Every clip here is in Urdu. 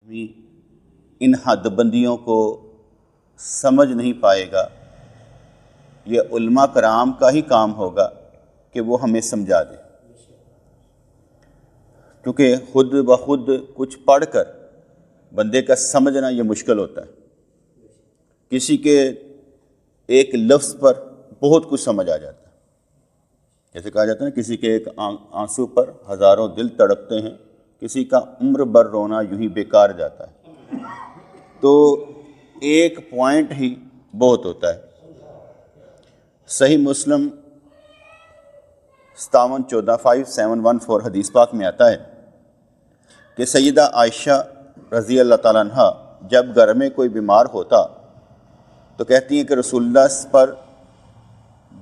ان حد بندیوں کو سمجھ نہیں پائے گا، یہ علماء کرام کا ہی کام ہوگا کہ وہ ہمیں سمجھا دیں، کیونکہ خود بخود کچھ پڑھ کر بندے کا سمجھنا یہ مشکل ہوتا ہے۔ کسی کے ایک لفظ پر بہت کچھ سمجھ آ جاتا ہے، جیسے کہا جاتا ہے نا، کسی کے ایک آنسو پر ہزاروں دل تڑپتے ہیں، کسی کا عمر بھر رونا یوں ہی بیکار جاتا ہے۔ تو ایک پوائنٹ ہی بہت ہوتا ہے۔ صحیح مسلم 5714 حدیث پاک میں آتا ہے کہ سیدہ عائشہ رضی اللہ تعالیٰ عنہ جب گھر میں کوئی بیمار ہوتا تو کہتی ہیں کہ رسول اللہ پر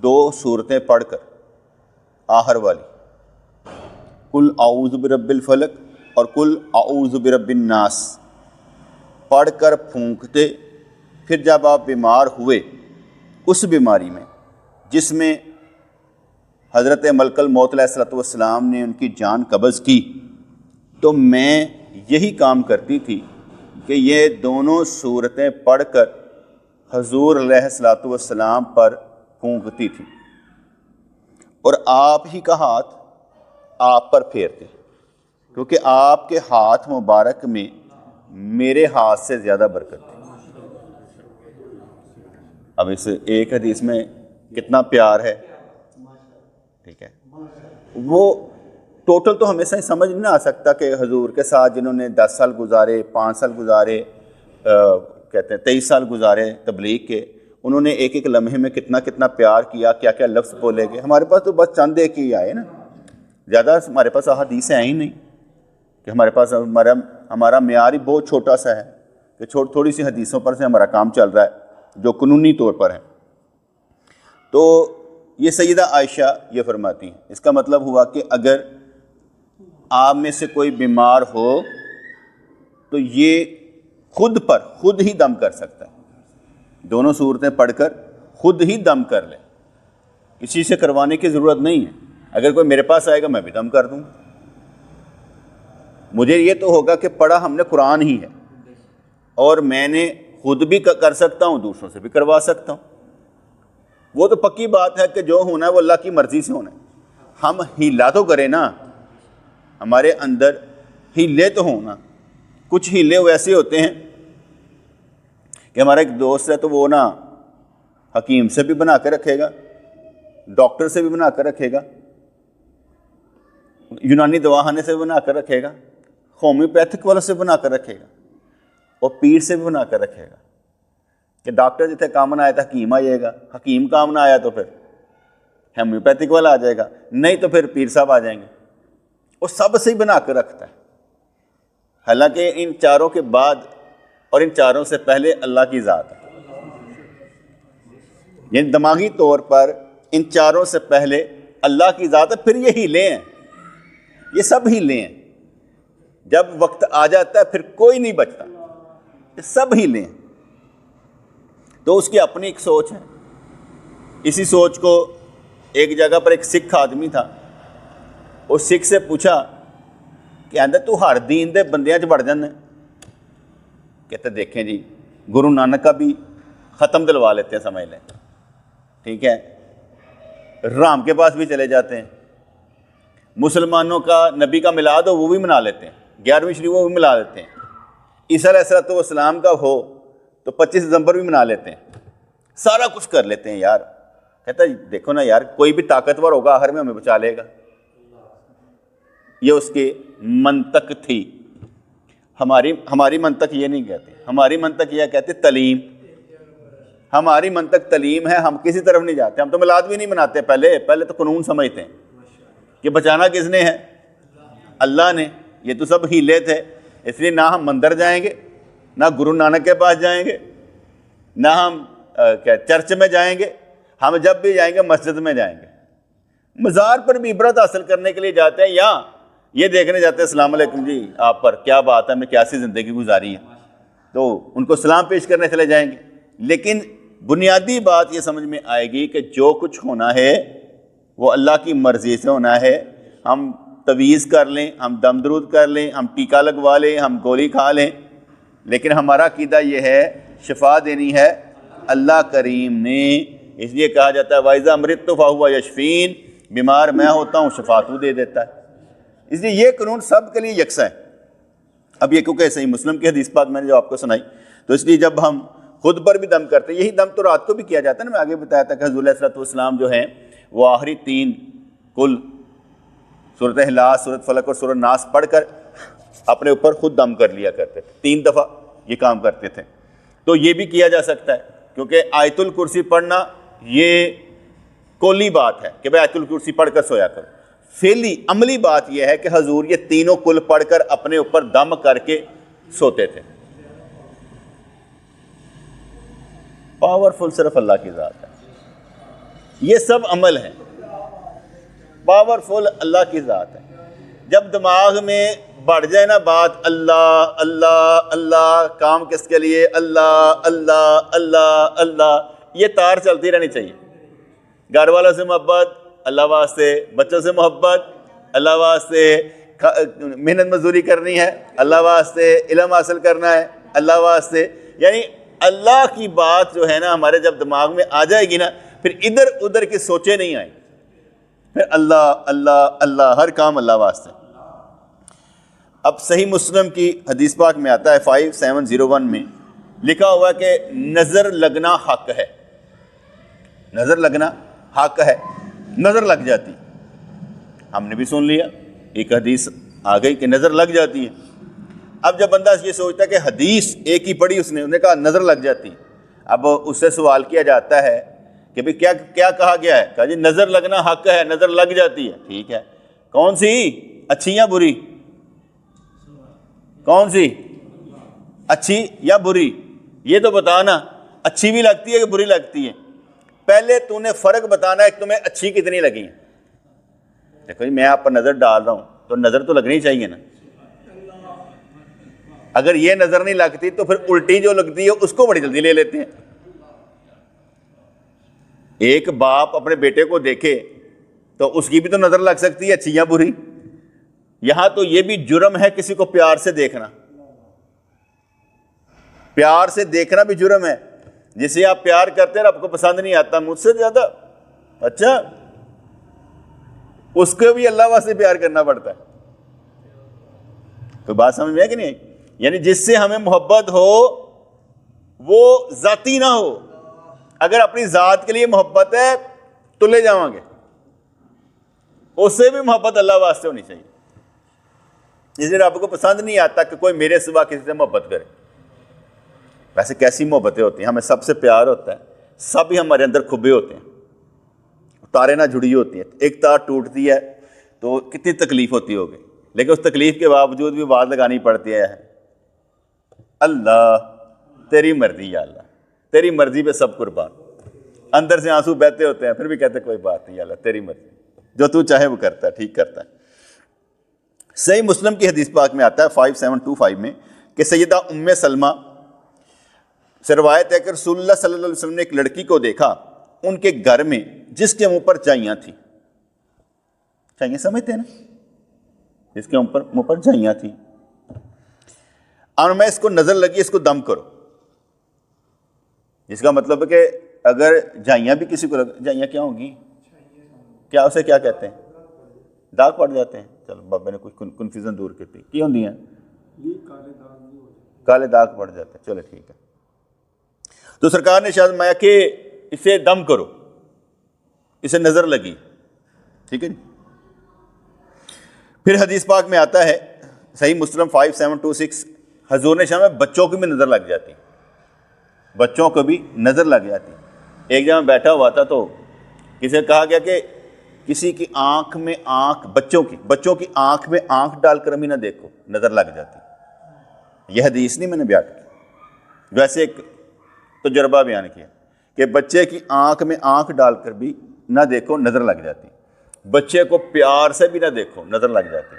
2 سورتیں پڑھ کر آخر والی قل اعوذ برب الفلق اور قل اعوذ برب الناس پڑھ کر پھونکتے، پھر جب آپ بیمار ہوئے اس بیماری میں جس میں حضرت ملک الموت علیہ الصلوۃ والسلام نے ان کی جان قبض کی، تو میں یہی کام کرتی تھی کہ یہ دونوں صورتیں پڑھ کر حضور علیہ الصلوۃ والسلام پر پھونکتی تھی اور آپ ہی کا ہاتھ آپ پر پھیرتے، کیونکہ آپ کے ہاتھ مبارک میں میرے ہاتھ سے زیادہ برکت تھی۔ اب اس ایک حدیث میں کتنا پیار ہے، ٹھیک ہے۔ وہ ٹوٹل تو ہمیشہ سمجھ نہیں آ سکتا کہ حضور کے ساتھ جنہوں نے 10 سال گزارے، 5 سال گزارے، کہتے ہیں 23 سال گزارے تبلیغ کے، انہوں نے ایک ایک لمحے میں کتنا کتنا پیار کیا، کیا کیا لفظ بولے گئے۔ ہمارے پاس تو بس چند ایک ہی آئے نا، زیادہ ہمارے پاس احادیثیں ہیں ہی نہیں، کہ ہمارے پاس ہمارا معیار ہی بہت چھوٹا سا ہے کہ تھوڑی سی حدیثوں پر سے ہمارا کام چل رہا ہے جو قانونی طور پر ہے۔ تو یہ سیدہ عائشہ یہ فرماتی ہیں، اس کا مطلب ہوا کہ اگر آپ میں سے کوئی بیمار ہو تو یہ خود ہی دم کر سکتا ہے، دونوں صورتیں پڑھ کر خود ہی دم کر لے، کسی سے کروانے کی ضرورت نہیں ہے۔ اگر کوئی میرے پاس آئے گا میں بھی دم کر دوں گا، مجھے یہ تو ہوگا کہ پڑھا ہم نے قرآن ہی ہے، اور میں نے خود بھی کر سکتا ہوں، دوسروں سے بھی کروا سکتا ہوں۔ وہ تو پکی بات ہے کہ جو ہونا ہے وہ اللہ کی مرضی سے ہونا ہے۔ ہم ہیلا تو کریں نا، ہمارے اندر ہیلے تو ہونا۔ کچھ ہیلے ویسے ہوتے ہیں کہ ہمارا ایک دوست ہے تو وہ نا حکیم سے بھی بنا کے رکھے گا، ڈاکٹر سے بھی بنا کر رکھے گا، یونانی دواخانے سے بھی بنا کر رکھے گا، ہومیوپیتھک والا سے بنا کر رکھے گا، اور پیر سے بھی بنا کر رکھے گا کہ ڈاکٹر جتنے کام نہ آیا تو حکیم آ جائے گا، حکیم کام نہ آیا تو پھر ہومیوپیتھک والا آ جائے گا، نہیں تو پھر پیر صاحب آ جائیں گے۔ وہ سب سے ہی بنا کر رکھتا ہے، حالانکہ ان چاروں کے بعد اور ان چاروں سے پہلے اللہ کی ذات ہے، یعنی دماغی طور پر ان چاروں سے پہلے اللہ کی ذات ہے، پھر یہ ہیلے ہیں، یہ سب ہیلے ہیں۔ جب وقت آ جاتا ہے پھر کوئی نہیں بچتا، یہ سب ہیلے ہیں۔ تو اس کی اپنی ایک سوچ ہے۔ اسی سوچ کو ایک جگہ پر ایک سکھ آدمی تھا، اس سکھ سے پوچھا کہ آندہ تو ہر دین دے بندیاں چ بڑھ جانا ہے؟ کہتے دیکھیں جی، گرو نانک کا بھی ختم دلوا لیتے ہیں، سمجھ لیں، ٹھیک ہے، رام کے پاس بھی چلے جاتے ہیں، مسلمانوں کا نبی کا میلاد ہو وہ بھی منا لیتے ہیں، 11ویں شریف وہ بھی منا لیتے ہیں، عیسیٰ علیہ السلام کا ہو تو 25 دسمبر بھی منا لیتے ہیں، سارا کچھ کر لیتے ہیں یار۔ کہتا ہے دیکھو نا یار، کوئی بھی طاقتور ہوگا آخر میں ہمیں بچا لے گا۔ یہ اس کی منطق تھی۔ ہماری منطق یہ نہیں کہتے، ہماری منطق یہ کہتے تعلیم، ہماری منطق تعلیم ہے، ہم کسی طرف نہیں جاتے، ہم تو میلاد بھی نہیں مناتے، پہلے تو قانون سمجھتے ہیں کہ بچانا کس نے ہے، اللہ نے۔ یہ تو سب ہیلے تھے، اس لیے نہ ہم مندر جائیں گے، نہ گرو نانک کے پاس جائیں گے، نہ ہم چرچ میں جائیں گے، ہم جب بھی جائیں گے مسجد میں جائیں گے۔ مزار پر بھی عبرت حاصل کرنے کے لیے جاتے ہیں، یا یہ دیکھنے جاتے ہیں السلام علیکم جی آپ پر کیا بات ہے، ہم نے کیسی زندگی گزاری ہے، تو ان کو سلام پیش کرنے چلے جائیں گے۔ لیکن بنیادی بات یہ سمجھ میں آئے گی کہ جو کچھ ہونا ہے وہ اللہ کی مرضی سے ہونا ہے۔ ہم تویز کر لیں، ہم دم درود کر لیں، ہم ٹیکہ لگوا لیں، ہم گولی کھا لیں، لیکن ہمارا عقیدہ یہ ہے شفا دینی ہے اللہ کریم نے، اس لیے کہا جاتا ہے وَإِذَا أَمْرِضْتُ فَهُوَ يَشْفِينِ، بیمار میں ہوتا ہوں شفا تو دے دیتا ہے۔ اس لیے یہ قانون سب کے لیے یکساں ہے۔ اب یہ کیونکہ صحیح مسلم کی حدیث پاک میں نے جو آپ کو سنائی، تو اس لیے جب ہم خود پر بھی دم کرتے ہیں، یہی دم تو رات کو بھی کیا جاتا ہے نا، میں آگے بتایا تھا کہ حضور علیہ السلام جو ہیں وہ آخری 3 کل سورۃ اخلاص، سورۃ فلق اور سورۃ ناس پڑھ کر اپنے اوپر خود دم کر لیا کرتے تھے، 3 دفعہ یہ کام کرتے تھے۔ تو یہ بھی کیا جا سکتا ہے، کیونکہ آیت الکرسی پڑھنا یہ کولی بات ہے کہ بھائی آیت الکرسی پڑھ کر سویا کرو، فعلی عملی بات یہ ہے کہ حضور یہ تینوں کل پڑھ کر اپنے اوپر دم کر کے سوتے تھے۔ پاورفل صرف اللہ کی ذات ہے، یہ سب عمل ہیں، پاورفل اللہ کی ذات ہے۔ جب دماغ میں بڑھ جائے نا بات اللہ اللہ اللہ، کام کس کے لیے؟ اللہ اللہ اللہ اللہ، یہ تار چلتی رہنی چاہیے۔ گھر والوں سے محبت اللہ واسطے، بچوں سے محبت اللہ واسطے، محنت مزدوری کرنی ہے اللہ واسطے، علم حاصل کرنا ہے اللہ واسطے، یعنی اللہ کی بات جو ہے نا ہمارے جب دماغ میں آ جائے گی نا، پھر ادھر ادھر کی سوچیں نہیں آئیں، پھر اللہ اللہ اللہ، ہر کام اللہ واسطے۔ اب صحیح مسلم کی حدیث پاک میں آتا ہے 5701 میں لکھا ہوا ہے کہ نظر لگنا حق ہے، نظر لگنا حق ہے، نظر لگ جاتی، ہم نے بھی سن لیا، ایک حدیث آ گئی کہ نظر لگ جاتی ہے۔ اب جب بندہ یہ سوچتا ہے کہ حدیث ایک ہی پڑھی، اس نے کہا نظر لگ جاتی، ب اس سے سوال کیا جاتا ہے کہ بھئی کیا کہا گیا ہے؟ کہا جی نظر لگنا حق ہے، نظر لگ جاتی ہے، ٹھیک ہے، کون سی؟ اچھی یا بری؟ کون سی؟ اچھی یا بری؟ یہ تو بتانا، اچھی بھی لگتی ہے کہ بری لگتی ہے؟ پہلے تو نے فرق بتانا ہے کہ تمہیں اچھی کتنی لگی ہیں۔ دیکھو جی میں آپ پر نظر ڈال رہا ہوں تو نظر تو لگنی چاہیے نا، اگر یہ نظر نہیں لگتی تو پھر الٹی جو لگتی ہے اس کو بڑی جلدی لے لیتے ہیں۔ ایک باپ اپنے بیٹے کو دیکھے تو اس کی بھی تو نظر لگ سکتی ہے اچھی یا بری۔ یہاں تو یہ بھی جرم ہے کسی کو پیار سے دیکھنا، پیار سے دیکھنا بھی جرم ہے۔ جسے آپ پیار کرتے ہیں آپ کو پسند نہیں آتا مجھ سے زیادہ، اچھا اس کو بھی اللہ واسطے پیار کرنا پڑتا ہے۔ کوئی بات سمجھ میں ہے کہ نہیں آئی؟ یعنی جس سے ہمیں محبت ہو وہ ذاتی نہ ہو، اگر اپنی ذات کے لیے محبت ہے تو لے جاؤں گے، اس سے بھی محبت اللہ واسطے ہونی چاہیے۔ اس لیے آپ کو پسند نہیں آتا کہ کوئی میرے سوا کسی سے محبت کرے۔ ویسے کیسی محبتیں ہوتی ہیں، ہمیں سب سے پیار ہوتا ہے، سب ہی ہمارے اندر کھبے ہوتے ہیں، تاریں نہ جڑی ہوتی ہیں، ایک تار ٹوٹتی ہے تو کتنی تکلیف ہوتی ہوگی، لیکن اس تکلیف کے باوجود بھی آواز لگانی پڑتی ہے، اللہ تیری مرضی، یا اللہ تیری مرضی پہ سب قربان۔ اندر سے آنسو بہتے ہوتے ہیں پھر بھی کہتے کوئی بات نہیں، یا اللہ تیری مرضی، جو تو چاہے وہ کرتا ہے، ٹھیک کرتا ہے۔ صحیح مسلم کی حدیث پاک میں آتا ہے 5725 میں کہ سیدہ ام سلمہ سے روایت ہے کہ رسول اللہ صلی اللہ علیہ وسلم نے ایک لڑکی کو دیکھا ان کے گھر میں جس کے منہ پر جائیاں تھیں، جائیاں سمجھتے ہیں نا، جس کے منہ پر جائیاں تھیں، اور میں اس کو نظر لگی اس کو دم کرو، جس کا مطلب ہے کہ اگر جائیاں بھی کسی کو جائیاں کیا ہوں گی، کیا اسے کیا کہتے ہیں؟ داغ پڑ جاتے ہیں۔ چلو بابا نے کچھ کنفیوژن دور کی تھی، کی ہوں ہیں کالے داغ پڑ جاتے ہیں، چلو ٹھیک ہے۔ تو سرکار نے ارشاد فرمایا کہ اسے دم کرو، اسے نظر لگی، ٹھیک ہے جی۔ پھر حدیث پاک میں آتا ہے صحیح مسلم 5726 حضور نے شامل بچوں کو بھی نظر لگ جاتی، بچوں کو بھی نظر لگ جاتی۔ ایک جگہ بیٹھا ہوا تھا تو کسی نے کہا گیا کہ کسی کی آنکھ میں آنکھ، بچوں کی آنکھ میں آنکھ ڈال کر بھی نہ دیکھو، نظر لگ جاتی۔ یہ حدیث نہیں میں نے بیان کی، ویسے ایک تجربہ بیان کیا کہ بچے کی آنکھ میں آنکھ ڈال کر بھی نہ دیکھو، نظر لگ جاتی۔ بچے کو پیار سے بھی نہ دیکھو، نظر لگ جاتی،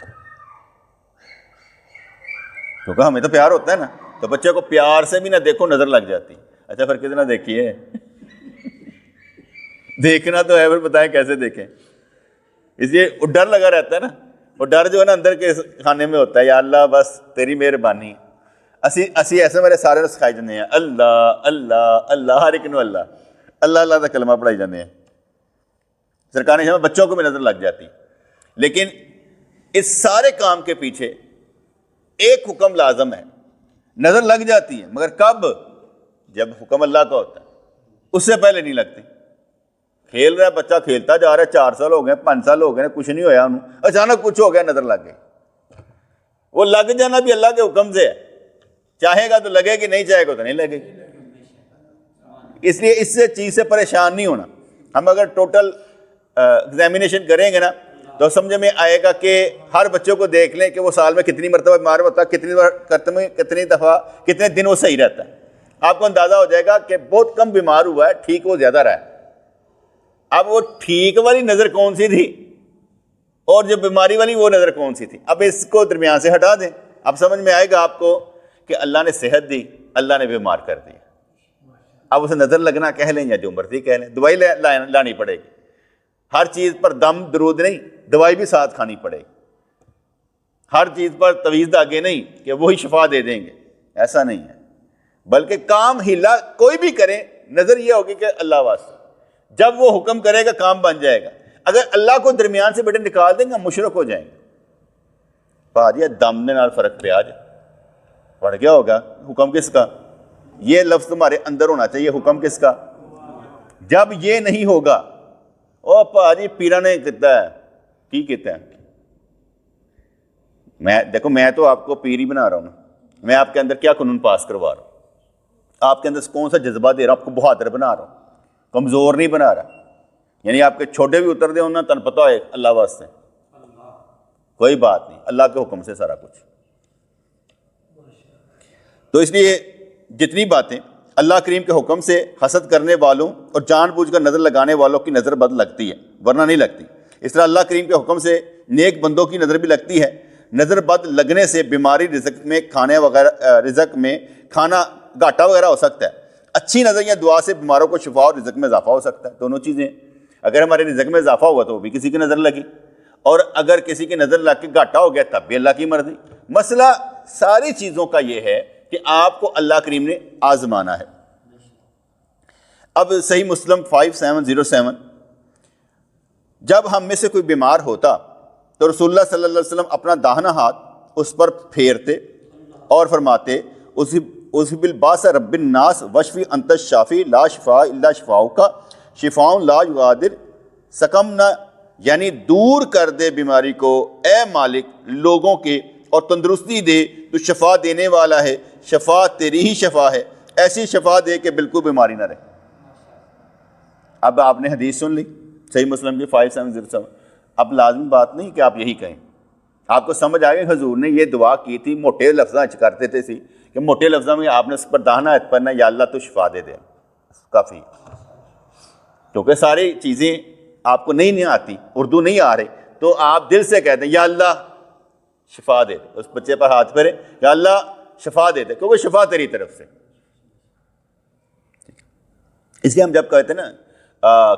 کیونکہ ہمیں تو پیار ہوتا ہے نا، تو بچے کو پیار سے بھی نہ دیکھو، نظر لگ جاتی۔ اچھا پھر کتنا دیکھیے دیکھنا تو ہے، پھر بتائیں کیسے دیکھیں؟ اس لیے وہ ڈر لگا رہتا ہے نا، وہ ڈر جو ہے نا اندر کے خانے میں ہوتا ہے، یا اللہ بس تیری مہربانی، اسی ایسے میرے سارے نو سکھائی جانے ہیں اللہ اللہ اللہ، ہر ایک نو اللہ اللہ اللہ کا کلمہ پڑھائی جانے ہیں. سرکاری جمع بچوں کو بھی نظر لگ جاتی. لیکن اس سارے کام کے پیچھے ایک حکم لازم ہے. نظر لگ جاتی ہے مگر کب؟ جب حکم اللہ کا ہوتا ہے، اس سے پہلے نہیں لگتی. کھیل رہا ہے بچہ، کھیلتا جا رہا ہے، 4 سال ہو گئے، 5 سال ہو گئے، کچھ نہیں ہویا انہوں، اچانک کچھ ہو گیا، نظر لگ گئی. وہ لگ جانا بھی اللہ کے حکم سے ہے. چاہے گا تو لگے گی، نہیں چاہے گا تو نہیں لگے گی. اس لیے اس سے چیز سے پریشان نہیں ہونا. ہم اگر ٹوٹل ایگزامینیشن کریں گے نا تو سمجھ میں آئے گا کہ ہر بچوں کو دیکھ لیں کہ وہ سال میں کتنی مرتبہ بیمار ہوتا ہے، کتنی دفعہ، کتنے دن وہ صحیح رہتا ہے. آپ کو اندازہ ہو جائے گا کہ بہت کم بیمار ہوا ہے، ٹھیک وہ زیادہ رہا ہے. اب وہ ٹھیک والی نظر کون سی تھی اور جو بیماری والی وہ نظر کون سی تھی؟ اب اس کو درمیان سے ہٹا دیں. اب سمجھ میں آئے گا آپ کو کہ اللہ نے صحت دی، اللہ نے بیمار کر دی. اب اسے نظر لگنا کہہ لیں یا جو مرضی کہہ لیں، دوائی لانی پڑے گی. ہر چیز پر دم درود نہیں، دوائی بھی ساتھ کھانی پڑے گی. ہر چیز پر تویز دھاگے نہیں کہ وہی شفا دے دیں گے، ایسا نہیں ہے. بلکہ کام ہلا کوئی بھی کرے، نظر یہ ہوگی کہ اللہ واسطہ. جب وہ حکم کرے گا کام بن جائے گا. اگر اللہ کو درمیان سے بیٹے نکال دیں گے مشرک ہو جائیں گے. پاجی دم نے نال فرق پہ آ جائے، پڑ گیا ہوگا حکم کس کا؟ یہ لفظ تمہارے اندر ہونا چاہیے، حکم کس کا؟ جب یہ نہیں ہوگا، او پاجی پیرا نے کہتا ہے کی کہتا ہے. دیکھو میں تو آپ کو پیر ہی بنا رہا ہوں نا. میں آپ کے اندر کیا قانون پاس کروا رہا ہوں؟ آپ کے اندر کون سا جذبہ دے رہا ہوں؟ آپ کو بہادر بنا رہا ہوں، کمزور نہیں بنا رہا. یعنی آپ کے چھوٹے بھی اتر دے ہونا تن پتہ ہے اللہ واسطے کوئی بات نہیں، اللہ کے حکم سے سارا کچھ. تو اس لیے جتنی باتیں اللہ کریم کے حکم سے حسد کرنے والوں اور جان بوجھ کر نظر لگانے والوں کی نظر بد لگتی ہے، ورنہ نہیں لگتی. اس طرح اللہ کریم کے حکم سے نیک بندوں کی نظر بھی لگتی ہے. نظر بد لگنے سے بیماری، رزق میں کھانے وغیرہ، رزق میں کھانا گھاٹا وغیرہ ہو سکتا ہے. اچھی نظر یا دعا سے بیماروں کو شفا اور رزق میں اضافہ ہو سکتا ہے. دونوں چیزیں، اگر ہمارے رزق میں اضافہ ہوا تو وہ بھی کسی کی نظر لگی، اور اگر کسی کی نظر لگ کے گھاٹا ہو گیا تب بھی اللہ کی مرضی. مسئلہ ساری چیزوں کا یہ ہے کہ آپ کو اللہ کریم نے آزمانا ہے. اب صحیح مسلم 5707، جب ہم میں سے کوئی بیمار ہوتا تو رسول اللہ صلی اللہ علیہ وسلم اپنا داہنا ہاتھ اس پر پھیرتے اور فرماتے اُس بالباس رب الناس وشفی انت الشافی لا شفاء الا شفاؤک شفاء لا یغادر سقما، یعنی دور کر دے بیماری کو اے مالک لوگوں کے اور تندرستی دے، تو شفا دینے والا ہے، شفا تیری ہی شفا ہے، ایسی شفا دے کہ بالکل بیماری نہ رہے. اب آپ نے حدیث سن لی صحیح مسلم کی 5707. اب لازمی بات نہیں کہ آپ یہی کہیں. آپ کو سمجھ آ گئی حضور نے یہ دعا کی تھی، موٹے لفظاں کرتے تھے سی کہ موٹے لفظوں میں آپ نے اس پر داہنا ہاتھ پڑھنا، یا اللہ تو شفا دے دے، کافی. کیونکہ ساری چیزیں آپ کو نہیں آتی، اردو نہیں آ رہے، تو آپ دل سے کہتے ہیں یا اللہ شفا دے دے. اس بچے پر ہاتھ پھیرے، یا اللہ شفا دے دے، کیونکہ شفا تیری طرف سے. اس لیے ہم جب کہتے ہیں نا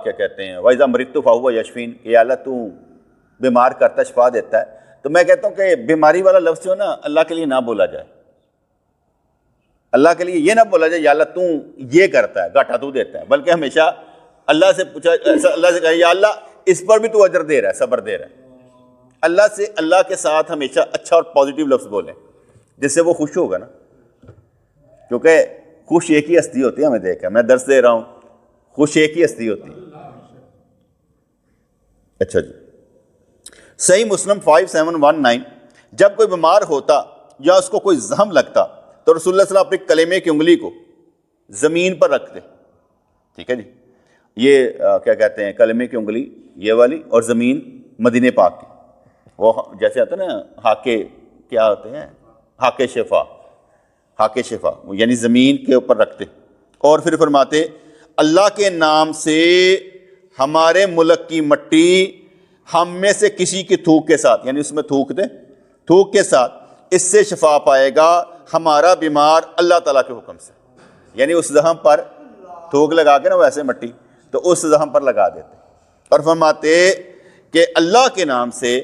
کیا کہتے ہیں وَإِذَا مَرِضْتُ فَهُوَ يَشْفِينِ کہ یا اللہ تو بیمار کرتا شفا دیتا ہے، تو میں کہتا ہوں کہ بیماری والا لفظ جو نا اللہ کے لیے نہ بولا جائے. اللہ کے لیے یہ نہ بولا جائے یا اللہ تو یہ کرتا ہے، گھاٹا تو دیتا ہے، بلکہ ہمیشہ اللہ سے پوچھا، اللہ سے کہا یا اللہ اس پر بھی تو اجر دے رہا ہے، صبر دے رہا ہے. اللہ سے، اللہ کے ساتھ ہمیشہ اچھا اور پازیٹیو لفظ بولیں جس سے وہ خوش ہوگا نا. کیونکہ خوش ایک ہی ہستی ہوتی ہے، ہمیں دیکھا، میں درس دے رہا ہوں، خوش ایک ہی ہستی ہوتی ہے. اچھا جی، صحیح مسلم 5719، جب کوئی بیمار ہوتا یا اس کو کوئی زخم لگتا تو رسول اللہ صلی اللہ علیہ وسلم اپنے کلمے کی انگلی کو زمین پر رکھتے. ٹھیک ہے جی، یہ کیا کہتے ہیں کلمے کی انگلی یہ والی، اور زمین مدینے پاک کی، وہ جیسے آتا ہے نا حاکے، کیا ہوتے ہیں حاکے شفا، حاکے شفا، یعنی زمین کے اوپر رکھتے. اور پھر فرماتے اللہ کے نام سے ہمارے ملک کی مٹی ہم میں سے کسی کی تھوک کے ساتھ، یعنی اس میں تھوک دے، تھوک کے ساتھ اس سے شفا پائے گا ہمارا بیمار اللہ تعالیٰ کے حکم سے. یعنی اس زخم پر تھوک لگا کے نا ویسے مٹی، تو اس زخم پر لگا دیتے اور فرماتے کہ اللہ کے نام سے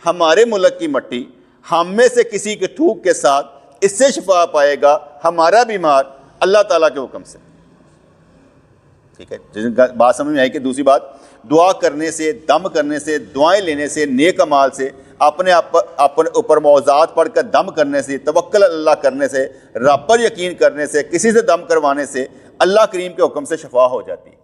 ہمارے ملک کی مٹی ہم میں سے کسی کے تھوک کے ساتھ اس سے شفا پائے گا ہمارا بیمار اللہ تعالیٰ کے حکم سے. ٹھیک ہے, جس بات سمجھ میں آئی کہ دوسری بات, دعا کرنے سے, دم کرنے سے, دعائیں لینے سے, نیک اعمال سے, اپنے اوپر موضوعات پڑھ کر دم کرنے سے, توکل اللہ کرنے سے, رب پر یقین کرنے سے, کسی سے دم کروانے سے اللہ کریم کے حکم سے شفا ہو جاتی ہے.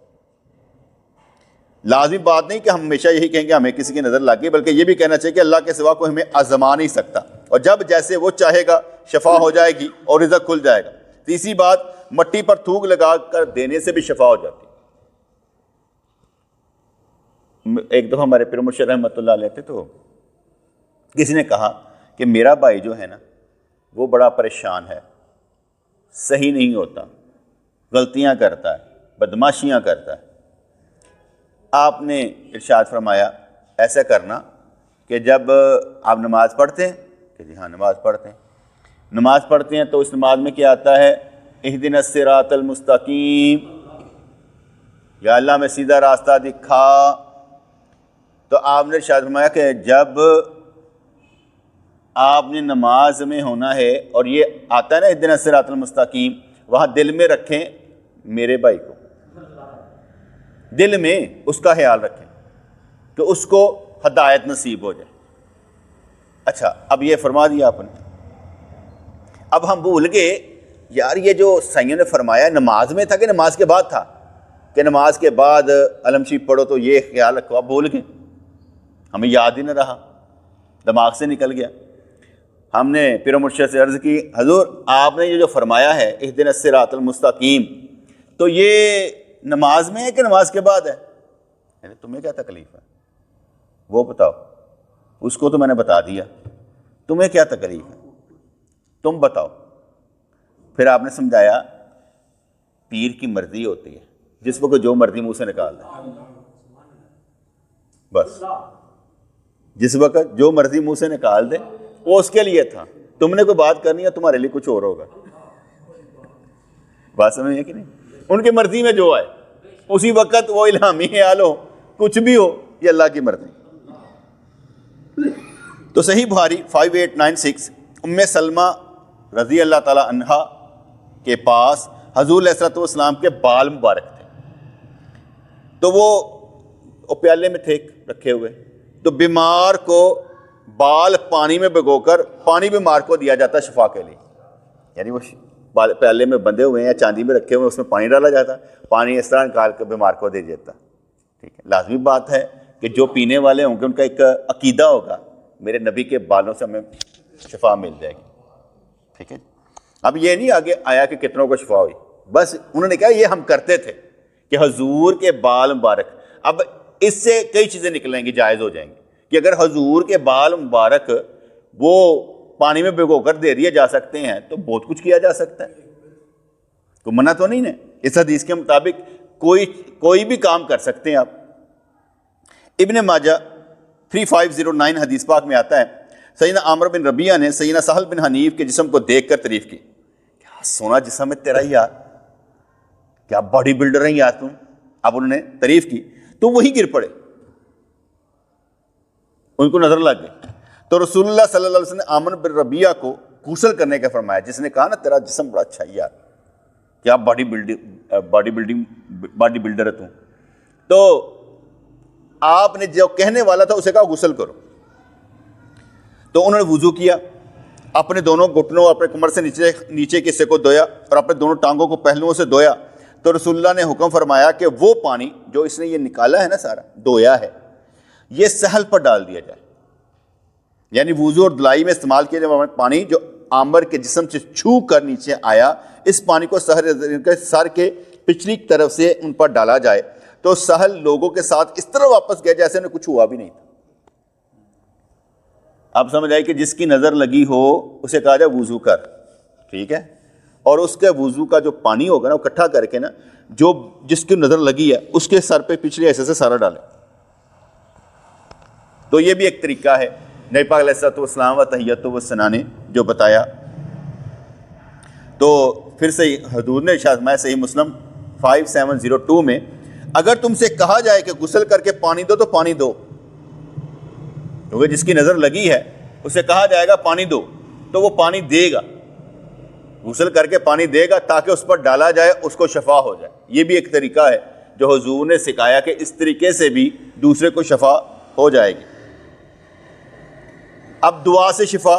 لازمی بات نہیں کہ ہم ہمیشہ یہی کہیں گے ہمیں کسی کی نظر لگ گئی, بلکہ یہ بھی کہنا چاہیے کہ اللہ کے سوا کوئی ہمیں آزما نہیں سکتا, اور جب جیسے وہ چاہے گا شفا ہو جائے گی اور رزق کھل جائے گا. تیسری بات, مٹی پر تھوک لگا کر دینے سے بھی شفا ہو جاتی. ایک دفعہ ہمارے پیر مرشد رحمۃ اللہ علیہ تھے, تو کسی نے کہا کہ میرا بھائی جو ہے نا وہ بڑا پریشان ہے, صحیح نہیں ہوتا, غلطیاں کرتا ہے, بدماشیاں کرتا ہے. آپ نے ارشاد فرمایا ایسا کرنا کہ جب آپ نماز پڑھتے ہیں کہ جی ہاں نماز پڑھتے ہیں, نماز پڑھتے ہیں تو اس نماز میں کیا آتا ہے, اہدنا الصراط المستقیم, یا اللہ میں سیدھا راستہ دکھا. تو آپ نے ارشاد فرمایا کہ جب آپ نے نماز میں ہونا ہے اور یہ آتا ہے نا اہدنا الصراط المستقیم, وہاں دل میں رکھیں میرے بھائی کو, دل میں اس کا خیال رکھیں کہ اس کو ہدایت نصیب ہو جائے. اچھا, اب یہ فرما دیا آپ نے, اب ہم بھول گئے یار یہ جو سائیوں نے فرمایا نماز میں تھا کہ نماز کے بعد تھا, کہ نماز کے بعد علم شریف پڑھو تو یہ خیال رکھو. اب بھول گئے, ہمیں یاد ہی نہ رہا, دماغ سے نکل گیا. ہم نے پیر مرشد سے عرض کی, حضور آپ نے یہ جو فرمایا ہے اہدنا الصراط المستقیم, تو یہ نماز میں ہے کہ نماز کے بعد ہے؟ یعنی تمہیں کیا تکلیف ہے وہ بتاؤ. اس کو تو میں نے بتا دیا, تمہیں کیا تکلیف ہے تم بتاؤ. پھر آپ نے سمجھایا پیر کی مرضی ہوتی ہے, جس وقت جو مرضی منہ سے نکال دے, بس جس وقت جو مرضی منہ سے نکال دے وہ اس کے لیے تھا. تم نے کوئی بات کرنی ہے تمہارے لیے کچھ اور ہوگا. بات سمجھ ہے کہ نہیں؟ ان کی مرضی میں جو آئے اسی وقت, وہ الہامی خیال ہو کچھ بھی ہو, یہ اللہ کی مرضی. تو صحیح بخاری 5896, ام سلمہ رضی اللہ تعالی عنہا کے پاس حضور علیہ الصلوۃ والسلام کے بال مبارک تھے, تو وہ پیالے میں تھے رکھے ہوئے, تو بیمار کو بال پانی میں بھگو کر پانی بیمار کو دیا جاتا شفا کے لیے. یعنی وہ پیالے میں بندھے ہوئے ہیں یا چاندی میں رکھے ہوئے ہیں, اس میں پانی ڈالا جاتا, پانی اس طرح نکال کے بیمار کو دے دیتا. ٹھیک ہے, لازمی بات ہے کہ جو پینے والے ہوں گے ان کا ایک عقیدہ ہوگا میرے نبی کے بالوں سے ہمیں شفا مل جائے گی. ٹھیک ہے, اب یہ نہیں آگے آیا کہ کتنوں کو شفا ہوئی, بس انہوں نے کہا یہ ہم کرتے تھے کہ حضور کے بال مبارک. اب اس سے کئی چیزیں نکلیں گی, جائز ہو جائیں گی, کہ اگر حضور کے بال مبارک وہ پانی میں بھگو کر دے دیے جا سکتے ہیں تو بہت کچھ کیا جا سکتا ہے, تو منع تو نہیں ہے. اس حدیث کے مطابق کوئی بھی کام کر سکتے ہیں آپ. ابن ماجہ 3509 حدیث پاک میں آتا ہے, سیدنا عامر بن ربیعہ نے سیدنا سہل بن حنیف کے جسم کو دیکھ کر تعریف کی. کیا سونا جسم ہے تیرا یار, کیا باڈی بلڈر ہیں یار تم. اب انہوں نے تعریف کی تو وہی گر پڑے, ان کو نظر لگ گئی. تو رسول اللہ صلی اللہ علیہ وسلم نے عامر بن ربیعہ کو غسل کرنے کا فرمایا, جس نے کہا نا تیرا جسم بڑا اچھا ہے یار, کیا باڈی بلڈر ہے تم. تو آپ نے جو کہنے والا تھا اسے کہا غسل کرو. تو انہوں نے وضو کیا, اپنے دونوں گھٹنوں اپنے کمر سے نیچے کے حصے کو دھویا اور اپنے دونوں ٹانگوں کو پہلوؤں سے دھویا. تو رسول اللہ نے حکم فرمایا کہ وہ پانی جو اس نے یہ نکالا ہے نا سارا دھویا ہے, یہ سہل پر ڈال دیا جائے. یعنی وضو اور دھلائی میں استعمال کیا جائے پانی جو عامر کے جسم سے چھو کر نیچے آیا, اس پانی کو سر کے پچھلی طرف سے ان پر ڈالا جائے. تو سہل لوگوں کے ساتھ اس طرح واپس گئے جیسے انہیں کچھ ہوا بھی نہیں تھا. آپ سمجھ آئے کہ جس کی نظر لگی ہو اسے کہا جائے وضو کر, ٹھیک ہے, اور اس کے وضو کا جو پانی ہوگا نا وہ اکٹھا کر کے نا جو جس کی نظر لگی ہے اس کے سر پہ پچھلے حصے سے سارا ڈالے. تو یہ بھی ایک طریقہ ہے نبی پاک علیہ الصلوۃ والسلام و تحیۃ و ثنا نے جو بتایا. تو پھر سے حضور نے ارشاد فرمایا صحیح مسلم 5702 میں, اگر تم سے کہا جائے کہ غسل کر کے پانی دو تو پانی دو, کیونکہ جس کی نظر لگی ہے اسے کہا جائے گا پانی دو تو وہ پانی دے گا. غسل کر کے پانی دے گا تاکہ اس پر ڈالا جائے اس کو شفا ہو جائے. یہ بھی ایک طریقہ ہے جو حضور نے سکھایا کہ اس طریقے سے بھی دوسرے کو شفا ہو جائے گی. اب دعا سے شفا,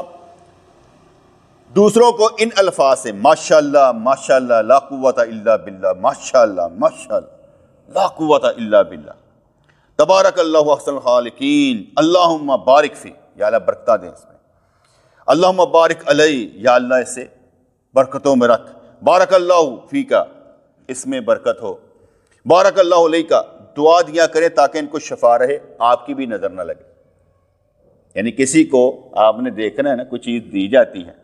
دوسروں کو ان الفاظ سے ماشاءاللہ ماشاءاللہ لا قوت الا باللہ, ماشاءاللہ ماشاءاللہ لا قوت الا باللہ, تبارک اللہ احسن الخالقین, اللہم بارک فی, یا اللہ برکتہ دیں اس میں, اللہم بارک علیہ, یا اللہ اسے برکتوں میں رکھ, بارک اللہ فی کا, اس میں برکت ہو, بارک اللہ علیہ کا, دعا دیا کرے تاکہ ان کو شفا رہے, آپ کی بھی نظر نہ لگے. یعنی کسی کو آپ نے دیکھنا ہے نا, کوئی چیز دی جاتی ہے.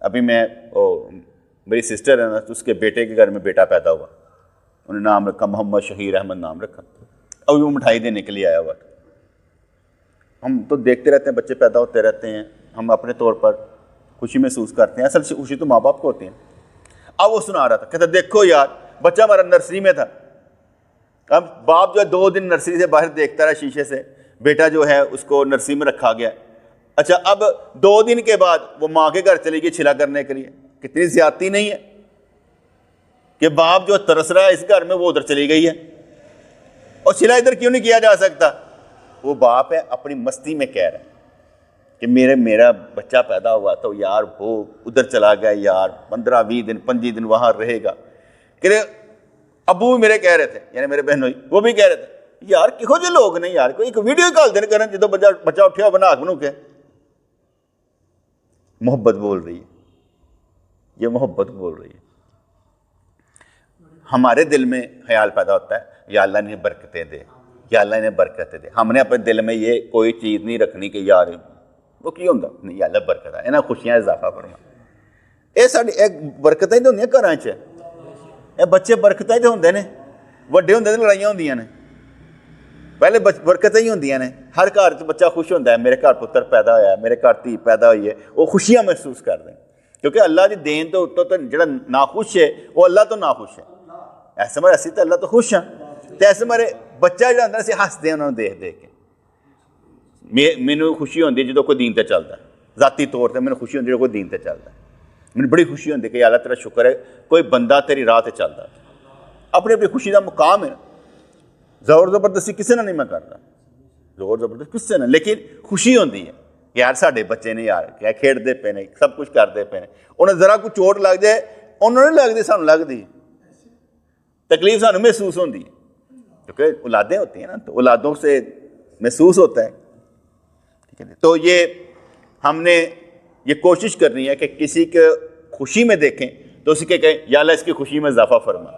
ابھی میں میری سسٹر ہے نا, تو اس کے بیٹے کے گھر میں بیٹا پیدا ہوا, انہوں نے نام رکھا محمد شہیر احمد نام رکھا. ابھی وہ مٹھائی دینے کے لیے آیا ہوا تھا. ہم تو دیکھتے رہتے ہیں, بچے پیدا ہوتے رہتے ہیں, ہم اپنے طور پر خوشی محسوس کرتے ہیں, اصل خوشی تو ماں باپ کو ہوتی ہے. اب وہ سنا رہا تھا, کہتا دیکھو یار بچہ ہمارا نرسری میں تھا, اب باپ جو ہے 2 دن نرسری سے باہر دیکھتا رہا شیشے سے, بیٹا جو ہے اس کو نرسری میں رکھا گیا. اچھا اب 2 دن کے بعد وہ ماں کے گھر چلی گئی چھلا کرنے کے لیے. کتنی زیادتی نہیں ہے کہ باپ جو ترس رہا ہے اس گھر میں, وہ ادھر چلی گئی ہے, اور چھلا ادھر کیوں نہیں کیا جا سکتا؟ وہ باپ ہے اپنی مستی میں کہہ رہا ہے کہ میرا بچہ پیدا ہوا تو یار وہ ادھر چلا گیا یار, 15-20 دن 25 دن وہاں رہے گا. کہ ابو بھی میرے کہہ رہے تھے, یعنی میرے بہن ہوئی, وہ بھی کہہ رہے تھے یار کہو جو لوگ نہیں یار, کوئی ایک ویڈیو کال دن کریں جدو بچہ اٹھیا بنا بنو کے. محبت بول رہی ہے, یہ محبت بول رہی ہے. ہمارے دل میں خیال پیدا ہوتا ہے یا اللہ انہیں برکتیں دے, یا اللہ انہیں برکتیں دے. ہم نے اپنے دل میں یہ کوئی چیز نہیں رکھنی کہ یار وہ کی ہوتا نہیں, یا اللہ برکت ہے نا, خوشیاں اضافہ فرما. یہ ساری ایک برکتیں تو ہوندیاں گھراں چ, یہ بچے برکتیں تو ہوندے نے, وڈے ہوندے تے لڑائیاں ہوندیاں نے, پہلے برکتیں ہی ہوندیاں نے. ہر گھر چ بچہ خوش ہوتا ہے, میرے گھر پتر پیدا ہوا ہے, میرے گھر دھی پیدا ہوئی ہے, وہ خوشیاں محسوس کرتے ہیں. کیونکہ اللہ دی دین تو جڑا ناخوش ہے وہ اللہ تو ناخوش ہے. ایسے مرے اسی تو اللہ تو خوش ہیں, تو ایسے مرے بچہ جڑا اندر سے ہستے ہیں انہوں نے دیکھ دیکھ کے. مینوں خوشی ہوندی ہے جدوں کوئی دین تے چلتا ہے, ذاتی طور تے مینوں خوشی ہوندی ہے جدوں کوئی دین تے چلتا ہے. مینوں بڑی خوشی ہوندی ہے کہ یا اللہ تیرا شکر ہے کوئی بندہ تیری راہ تے چلتا ہے. اپنی اپنی خوشی دا مقام ہے, زور زبردستی کسی نے نہیں میں کرتا, زور زبردستی کسی نے, لیکن خوشی ہوندی ہے یار ساڈے بچے نے یار کیا کھیڈتے پے نے, سب کچھ کرتے پے نے, انہیں ذرا کوئی چوٹ لگ جائے انہوں نے لگتی سانوں لگتی, تکلیف سانوں محسوس ہوتی ہے کیونکہ اولادیں ہوتی ہیں نا, تو اولادوں سے محسوس ہوتا ہے. ٹھیک ہے, تو یہ ہم نے یہ کوشش کرنی ہے کہ کسی کے خوشی میں دیکھیں تو اسی کے کہیں یا اللہ اس کی خوشی میں اضافہ فرما,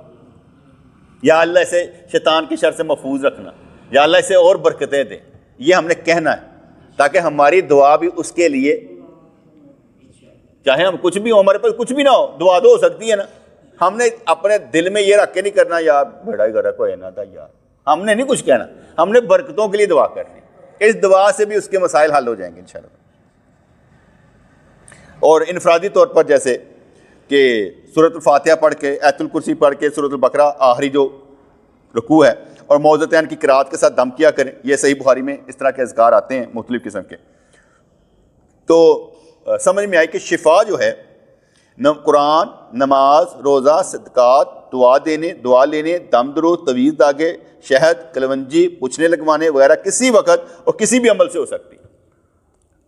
یا اللہ اسے شیطان کی شر سے محفوظ رکھنا, یا اللہ اسے اور برکتیں دے. یہ ہم نے کہنا ہے تاکہ ہماری دعا بھی اس کے لیے, چاہے ہم کچھ بھی ہو, ہمارے پاس کچھ بھی نہ ہو, دعا تو ہو سکتی ہے نا. ہم نے اپنے دل میں یہ رکھ کے نہیں کرنا یار بڑا ہی گھر کوئی نہ تھا یار, ہم نے نہیں کچھ کہنا, ہم نے برکتوں کے لیے دعا کرنی. اس دعا سے بھی اس کے مسائل حل ہو جائیں گے انشاءاللہ. اور انفرادی طور پر جیسے کہ سورۃ الفاتحہ پڑھ کے, آیت الکرسی پڑھ کے, سورۃ البقرہ آخری جو رکوع ہے, اور موضوعتین کی قرات کے ساتھ دم کیا کریں. یہ صحیح بخاری میں اس طرح کے اذکار آتے ہیں مختلف قسم کے. تو سمجھ میں آئی کہ شفا جو ہے قرآن, نماز, روزہ, صدقات, دعا لینے, دم درود, تویز داغے, شہد, کلونجی, پوچھنے لگوانے وغیرہ کسی وقت اور کسی بھی عمل سے ہو سکتی.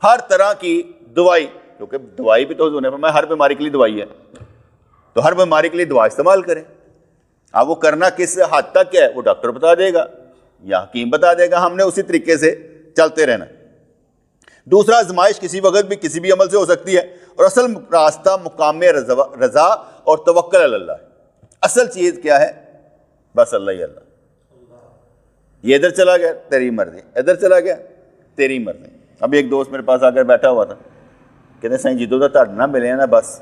ہر طرح کی دوائی, کیونکہ دوائی بھی تو حضور نے فرمایا ہر بیماری کے لیے دوائی ہے, تو ہر بیماری کے لیے دعا استعمال کریں. اب وہ کرنا کس حد تک ہے وہ ڈاکٹر بتا دے گا یا حکیم بتا دے گا, ہم نے اسی طریقے سے چلتے رہنا. دوسرا, آزمائش کسی وقت بھی کسی بھی عمل سے ہو سکتی ہے, اور اصل راستہ مقام رضا اور توکل علی اللہ ہے. اصل چیز کیا ہے؟ بس اللہ ہی اللہ. یہ ادھر چلا گیا تیری مرضی, ادھر چلا گیا تیری مرضی. ابھی ایک دوست میرے پاس آ کر بیٹھا ہوا تھا, کہتے ہیں سائیں جدوں تو نہ ملے نا بس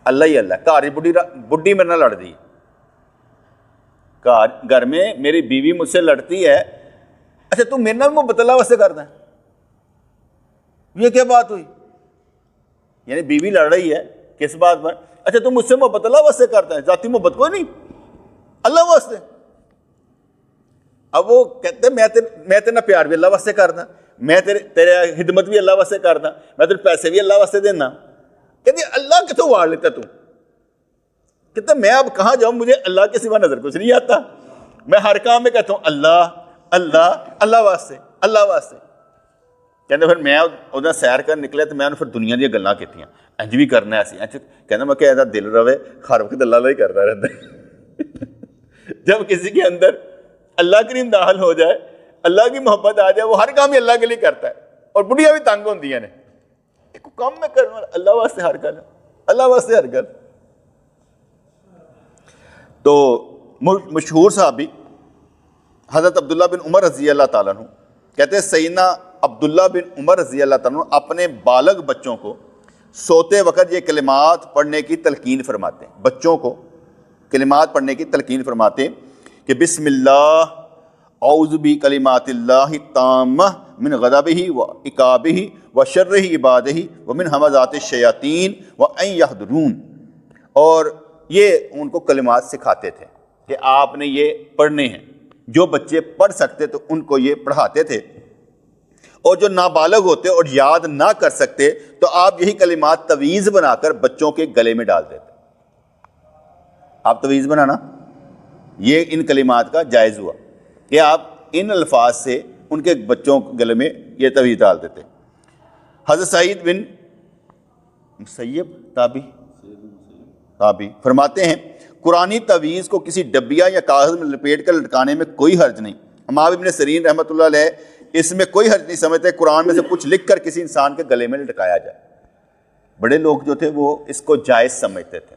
اللہ ہی اللہ. گھر بڈھی میرے نہ لڑ دی, گھر میں میری بیوی مجھ سے لڑتی ہے, اچھا تو میرے نال محبت اللہ واسطے کرتا ہے, یہ کیا بات ہوئی؟ یعنی بیوی لڑ رہی ہے کس بات پر؟ اچھا تم مجھ سے محبت اللہ واسطے کرتا ہے, ذاتی محبت کوئی نہیں, اللہ واسطے. اب وہ کہتے ہیں میں تیرا پیار بھی اللہ واسطے کردا, میں تیرے خدمت بھی اللہ واسطے کردا, میں تیرے پیسے بھی اللہ واسطے دینا. کہتے اللہ کتوں واڑ لیتا تو؟ کہتے میں اب کہاں جاؤں، مجھے اللہ کے سوا نظر کچھ نہیں آتا، میں ہر کام میں کہتا ہوں اللہ اللہ اللہ واسطے اللہ واسطے. کہتے پھر میں ادھر سیر کر نکلے تو میں پھر دنیا دیا گلاں کیتیاں، انج بھی کرنا ایسی انج. کہنا میں کہ ایسا دل رہے ہر وقت اللہ ہی کرتا رہتا ہے. جب کسی کے اندر اللہ کریم داخل ہو جائے، اللہ کی محبت آ جائے، وہ ہر کام ہی اللہ کے لیے کرتا ہے. اور بڑھیاں بھی تنگ ہوندیاں نے، ایک کام میں کرنا اللہ واسطے ہر گل، اللہ واسطے ہر گل. تو مشہور صحابی حضرت عبداللہ بن عمر رضی اللہ تعالیٰ عنہ کہتے ہیں سیدنا عبداللہ بن عمر رضی اللہ تعالیٰ عنہ اپنے بالغ بچوں کو سوتے وقت یہ کلمات پڑھنے کی تلقین فرماتے ہیں. بچوں کو کلمات پڑھنے کی تلقین فرماتے ہیں کہ بسم اللہ اعوذ بکلمات اللہ التامہ من غضبہ و عقابہ و شر عبادہ و من ہمزات الشیاطین و ان یحضرون. اور یہ ان کو کلمات سکھاتے تھے کہ آپ نے یہ پڑھنے ہیں. جو بچے پڑھ سکتے تو ان کو یہ پڑھاتے تھے، اور جو نابالغ ہوتے اور یاد نہ کر سکتے تو آپ یہی کلمات تویز بنا کر بچوں کے گلے میں ڈال دیتے. آپ تویز بنانا یہ ان کلمات کا جائز ہوا کہ آپ ان الفاظ سے ان کے بچوں کے گلے میں یہ تویز ڈال دیتے. حضرت سعید بن مسیب تابی فرماتے ہیں قرآنی تویز کو کسی ڈبیا یا کاغذ میں لپیٹ کر لٹکانے میں کوئی حرج نہیں. امام ابن سیرین رحمۃ اللہ علیہ اس میں کوئی حرج نہیں سمجھتے قرآن میں سے کچھ لکھ کر کسی انسان کے گلے میں لٹکایا جائے. بڑے لوگ جو تھے وہ اس کو جائز سمجھتے تھے.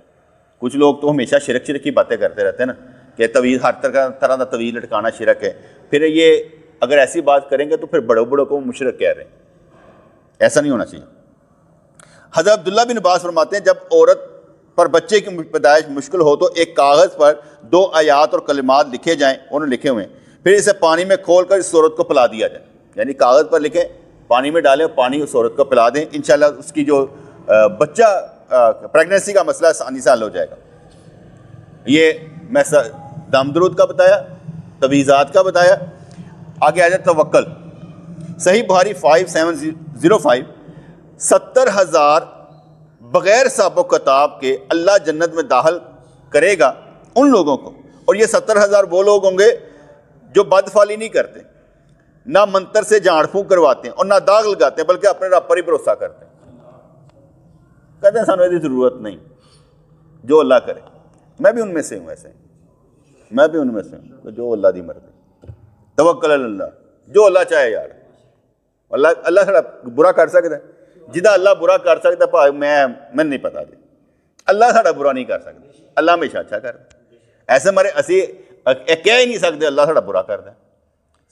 کچھ لوگ تو ہمیشہ شرک کی باتیں کرتے رہتے ہیں نا کہ تویز ہر طرح کا تویز لٹکانا شرک ہے. پھر یہ اگر ایسی بات کریں گے تو پھر بڑوں بڑوں کو مشرک کہہ رہے ہیں. ایسا نہیں ہونا چاہیے. حضرت عبداللہ بن عباس فرماتے ہیں جب عورت پر بچے کی پیدائش مشکل ہو تو ایک کاغذ پر 2 آیات اور کلمات لکھے جائیں، انہوں نے لکھے ہوئے ہیں، پھر اسے پانی میں کھول کر اس عورت کو پلا دیا جائے. یعنی کاغذ پر لکھیں، پانی میں ڈالیں، پانی اس عورت کو پلا دیں. انشاءاللہ اس کی جو بچہ پریگننسی کا مسئلہ آسانی سے حل ہو جائے گا. یہ میں دم درود کا بتایا، تویزات کا بتایا. آگے آ جائے توکل. صحیح بخاری 5705 70,000 بغیر حساب و کتاب کے اللہ جنت میں داخل کرے گا ان لوگوں کو. اور یہ 70,000 وہ لوگ ہوں گے جو بدفعلی نہیں کرتے، نہ منتر سے جھاڑ پھونک کرواتے ہیں اور نہ داغ لگاتے ہیں، بلکہ اپنے رب پر ہی بھروسہ کرتے ہیں. کہتے ہیں سانو یہ ضرورت نہیں، جو اللہ کرے. میں بھی ان میں سے ہوں، ایسے میں بھی ان میں سے ہوں جو اللہ دی مرضی. توکل اللہ، جو اللہ چاہے. یار اللہ تھوڑا برا کر سکتا ہے، جدہ اللہ برا کر سکتا ہے میں نہیں پتا جی. اللہ ساڑا برا نہیں کر سکتا، اللہ ہمیشہ اچھا کر. ایسے ہمارے اسی کہہ ہی نہیں سکتے اللہ ساڑا برا کر دیں.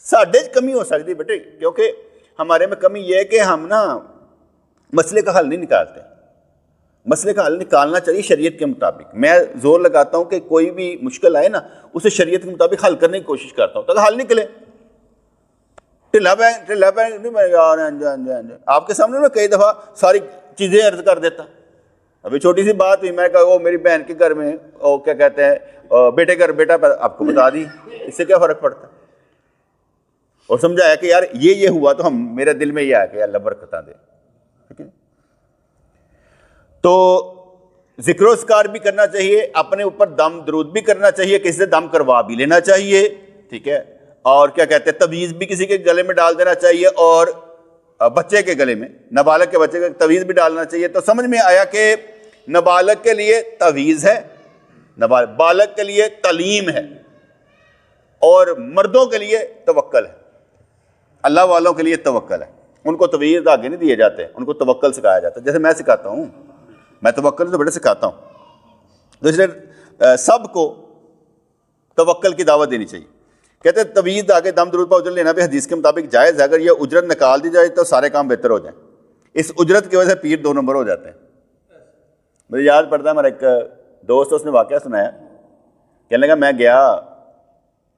ساڈے کمی ہو سکتی بیٹے، کیونکہ ہمارے میں کمی یہ ہے کہ ہم نا مسئلے کا حل نہیں نکالتے. مسئلے کا حل نکالنا چاہیے شریعت کے مطابق. میں زور لگاتا ہوں کہ کوئی بھی مشکل آئے نا اسے شریعت کے مطابق حل کرنے کی کوشش کرتا ہوں تاکہ حل نکلے. ٹھلا پہ آپ کے سامنے میں کئی دفعہ ساری چیزیں عرض کر دیتا. ابھی چھوٹی سی بات ہوئی، میں کہا وہ میری بہن کے گھر میں وہ کیا کہتے ہیں بیٹے گھر بیٹا آپ کو بتا دی، اس سے کیا فرق پڑتا. اور سمجھایا کہ یار یہ ہوا تو میرے دل میں یہ آیا کہ اللہ برکتاں دے. ٹھیک ہے، تو ذکر و اذکار بھی کرنا چاہیے، اپنے اوپر دم درود بھی کرنا چاہیے، کسی سے دم کروا بھی لینا چاہیے. ٹھیک ہے، اور کیا کہتے ہیں تویز بھی کسی کے گلے میں ڈال دینا چاہیے، اور بچے کے گلے میں، نابالغ کے بچے کے تویز بھی ڈالنا چاہیے. تو سمجھ میں آیا کہ نابالغ کے لیے تویز ہے، بالغ کے لیے تعلیم ہے، اور مردوں کے لیے توکل ہے. اللہ والوں کے لیے توکل ہے. ان کو تویز آگے نہیں دیے جاتے، ان کو توکل سکھایا جاتا ہے. جیسے میں سکھاتا ہوں، میں توکل تو بڑے سکھاتا ہوں. تو اس لیے سب کو توکل کی دعوت دینی چاہیے. کہتے ہیں تویز آگے دم درود پر اجرت لینا بھی حدیث کے مطابق جائز ہے. اگر یہ اجرت نکال دی جائے تو سارے کام بہتر ہو جائیں. اس اجرت کی وجہ سے پیر 2 نمبر ہو جاتے ہیں. مجھے یاد پڑتا ہے ہمارا ایک دوست، اس نے واقعہ سنایا. کہنے لگا میں گیا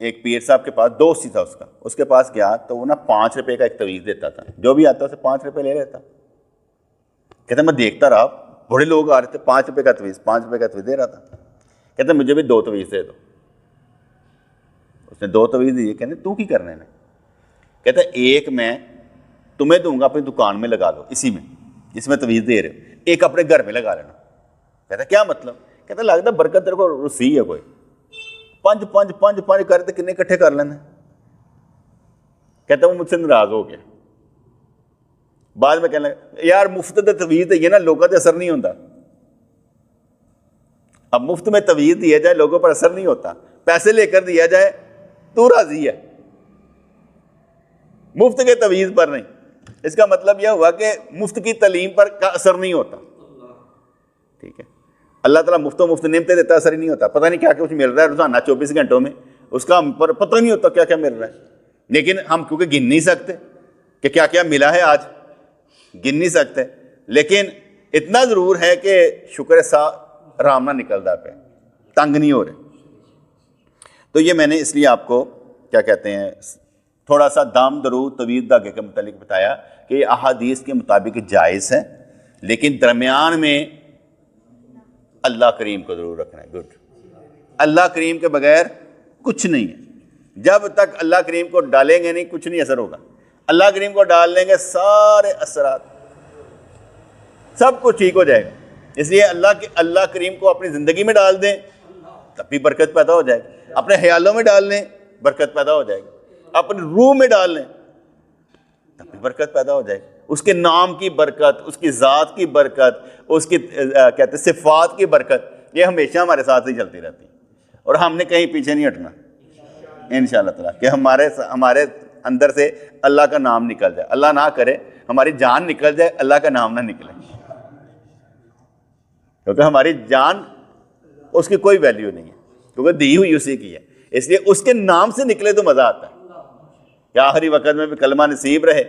ایک پیر صاحب کے پاس، دوست ہی تھا اس کے پاس گیا تو وہ نا 5 روپے کا ایک تویز دیتا تھا. جو بھی آتا اسے 5 روپے لے لیتا. کہتے ہیں میں دیکھتا رہا، بڑے لوگ آ رہے تھے، 5 روپے کا تویز 5 روپے کا تویز دے رہا تھا. کہتے ہیں مجھے بھی 2 تویز دے دو. اس نے 2 تویز دیے. کہتے تو کی کرنے نے؟ کہتا ہے ایک میں تمہیں دوں گا اپنی دکان میں لگا دو اسی میں، جس میں تویز دے رہے ہو، ایک اپنے گھر میں لگا لینا. کہتا کیا مطلب؟ کہتا لگتا برکت تیرے کو رسی ہے کوئی، پانچ پانچ پانچ پانچ کرتے کنے اکٹھے کر لینا. کہتا وہ مجھ سے ناراض ہو گیا. بعد میں کہنے لگا یار مفت دے تویز یہ نا لوگوں پہ اثر نہیں ہوتا. اب مفت میں تویز دیا جائے لوگوں پر اثر نہیں ہوتا، پیسے لے کر دیا جائے تو راضی ہے، مفت کے تویز پر نہیں. اس کا مطلب یہ ہوا کہ مفت کی تعلیم پر کا اثر نہیں ہوتا. ٹھیک ہے، اللہ تعالیٰ مفت و مفت نعمتیں دیتا، اثر ہی نہیں ہوتا. پتہ نہیں کیا کچھ مل رہا ہے روزانہ 24 گھنٹوں میں، اس کا ہم پر پتہ نہیں ہوتا کیا کیا مل رہا ہے. لیکن ہم کیونکہ گن نہیں سکتے کہ کیا کیا ملا ہے، آج گن نہیں سکتے، لیکن اتنا ضرور ہے کہ شکر آرام نہ نکلتا پہ، تنگ نہیں ہو رہے. تو یہ میں نے اس لیے آپ کو کیا کہتے ہیں تھوڑا سا دام درود طویل دھاگے کے متعلق بتایا کہ یہ احادیث کے مطابق جائز ہے، لیکن درمیان میں اللہ کریم کو ضرور رکھنا ہے. گڈ، اللہ کریم کے بغیر کچھ نہیں ہے. جب تک اللہ کریم کو ڈالیں گے نہیں کچھ نہیں اثر ہوگا. اللہ کریم کو ڈال لیں گے سارے اثرات سب کچھ ٹھیک ہو جائے گا. اس لیے اللہ کریم کو اپنی زندگی میں ڈال دیں تب بھی برکت پیدا ہو جائے گی. اپنے خیالوں میں ڈال لیں برکت پیدا ہو جائے گی. اپنی روح میں ڈال لیں تب بھی برکت پیدا ہو جائے گی. اس کے نام کی برکت، اس کی ذات کی برکت، اس کی کہتے ہیں صفات کی برکت، یہ ہمیشہ ہمارے ساتھ ہی چلتی رہتی ہے. اور ہم نے کہیں پیچھے نہیں ہٹنا انشاءاللہ تعالیٰ کہ ہمارے اندر سے اللہ کا نام نکل جائے. اللہ نہ کرے ہماری جان نکل جائے، اللہ کا نام نہ نکلے، کیونکہ ہماری جان اس کی کوئی ویلیو نہیں ہے، کیونکہ دی ہوئی اسی کی ہے. اس لیے اس کے نام سے نکلے تو مزہ آتا ہے کہ آخری وقت میں بھی کلمہ نصیب رہے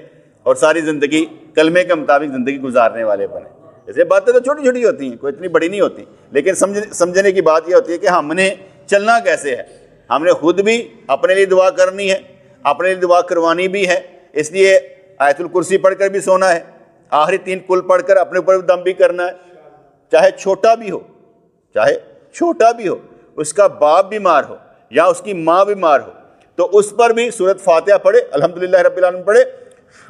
اور ساری زندگی کلمے کے مطابق زندگی گزارنے والے بنے. اس لیے باتیں تو چھوٹی چھوٹی ہوتی ہیں، کوئی اتنی بڑی نہیں ہوتی، لیکن سمجھنے کی بات یہ ہوتی ہے کہ ہم نے چلنا کیسے ہے. ہم نے خود بھی اپنے لیے دعا کرنی ہے، اپنے لیے دعا کروانی بھی ہے. اس لیے آیت الکرسی پڑھ کر بھی سونا ہے، آخری 3 کل پڑھ کر اپنے اوپر دم بھی کرنا ہے. چاہے چھوٹا بھی ہو، اس کا باپ بیمار ہو یا اس کی ماں بیمار ہو تو اس پر بھی سورۃ فاتحہ پڑھے، الحمدللہ رب العالمین پڑھے،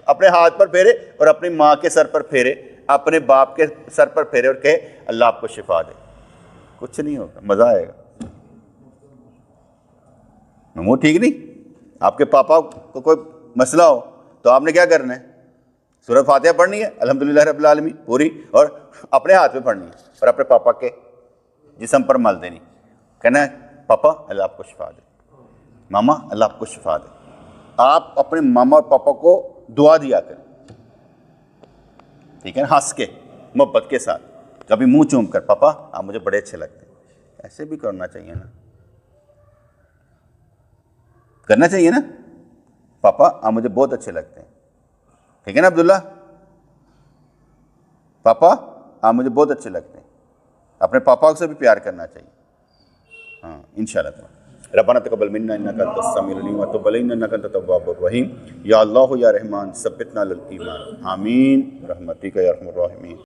اپنے ہاتھ پر پھیرے اور اپنی ماں کے سر پر پھیرے، اپنے باپ کے سر پر پھیرے اور کہے اللہ آپ کو شفا دے. کچھ نہیں ہوگا، مزہ آئے گا. وہ ٹھیک نہیں، آپ کے پاپا کو کوئی مسئلہ ہو تو آپ نے کیا کرنا ہے؟ سورۃ فاتحہ پڑھنی ہے الحمدللہ رب العالمین پوری، اور اپنے ہاتھ میں پڑھنی ہے اور اپنے پاپا کے جسم پر مل دینی. کہنا ہے پاپا اللہ آپ کو شفا دے، ماما اللہ آپ کو شفا دے. آپ اپنے ماما اور پاپا کو دعا دیا کریں، ٹھیک ہے، ہنس کے محبت کے ساتھ، کبھی منہ چوم کر پاپا آپ مجھے بڑے اچھے لگتے ہیں. ایسے بھی کرنا چاہیے نا، کرنا چاہیے نا، پاپا آپ مجھے بہت اچھے لگتے ہیں. ٹھیک ہے نا عبداللہ، پاپا آپ مجھے بہت اچھے لگتے ہیں. اپنے پاپا سے بھی پیار کرنا چاہیے. ہاں انشاءاللہ تعالی. ربنا تقبل منا انک انت السمیع العلیم وتب علینا انک انت التواب الرحیم. یا اللہ یا رحمان ثبتنا علی الایمان. آمین برحمتک یا ارحم الراحمین.